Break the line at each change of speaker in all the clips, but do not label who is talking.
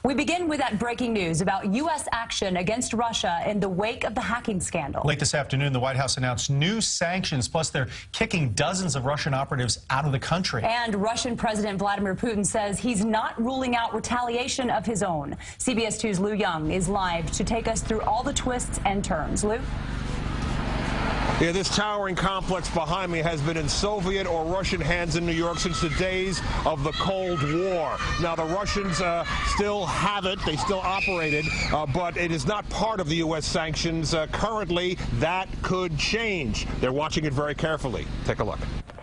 We begin with that breaking news about U.S. action against Russia in the wake of the hacking scandal.
Late this afternoon, the White House announced new sanctions, plus they're kicking dozens of Russian operatives out of the country.
And Russian President Vladimir Putin says he's not ruling out retaliation of his own. CBS 2's Lou Young is live to take us through all the twists and turns. Lou?
Yeah, this towering complex behind me has been in Soviet or Russian hands in New York since the days of the Cold War. Now, the Russians still have it. They still operate it, but it is not part of the U.S. sanctions. Currently, that could change. They're watching it very carefully. Take a look.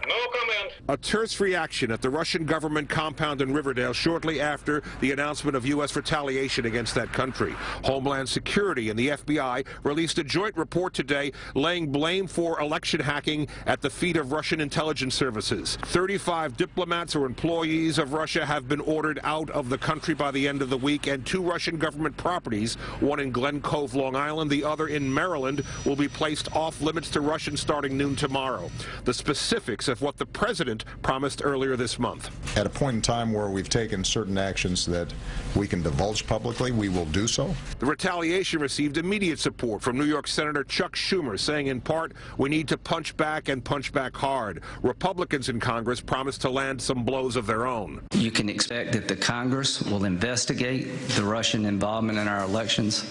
No comment.
A terse reaction at the Russian government compound in Riverdale shortly after the announcement of U.S. retaliation against that country. Homeland Security and the FBI released a joint report today laying blame for election hacking at the feet of Russian intelligence services. 35 diplomats or employees of Russia have been ordered out of the country by the end of the week, and 2 Russian government properties, one in Glen Cove, Long Island, the other in Maryland, will be placed off limits to Russians starting noon tomorrow. The specifics of what the president promised earlier this month.
At a point in time where we've taken certain actions that we can divulge publicly, we will do so.
The retaliation received immediate support from New York Senator Chuck Schumer, saying in part, we need to punch back and punch back hard. Republicans in Congress promised to land some blows of their own.
You can expect that the Congress will investigate the Russian involvement in our elections,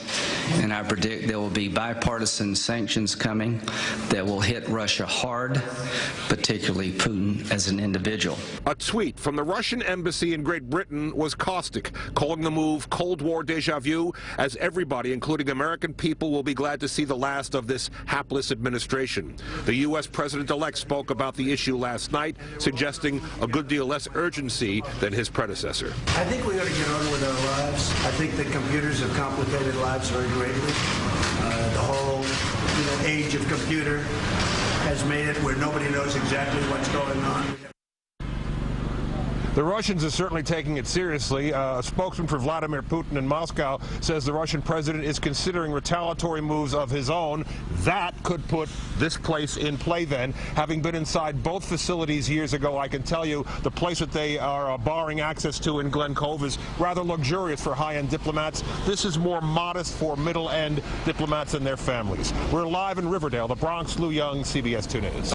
and I predict there will be bipartisan sanctions coming that will hit Russia hard, particularly Putin as an individual.
A tweet from the Russian embassy in Great Britain was caustic, calling the move Cold War deja vu, as everybody, including American people, will be glad to see the last of this hapless administration. The U.S. president-elect spoke about the issue last night, suggesting a good deal less urgency than his predecessor.
I think we ought to get on with our lives. I think that computers have complicated lives very greatly. The whole age of computer has made it where nobody knows exactly what's going on.
The Russians are certainly taking it seriously. A spokesman for Vladimir Putin in Moscow says the Russian president is considering retaliatory moves of his own. That could put this place in play then. Having been inside both facilities years ago, I can tell you the place that they are barring access to in Glen Cove is rather luxurious for high-end diplomats. This is more modest for middle-end diplomats and their families. We're live in Riverdale, the Bronx. Lou Young, CBS 2 News.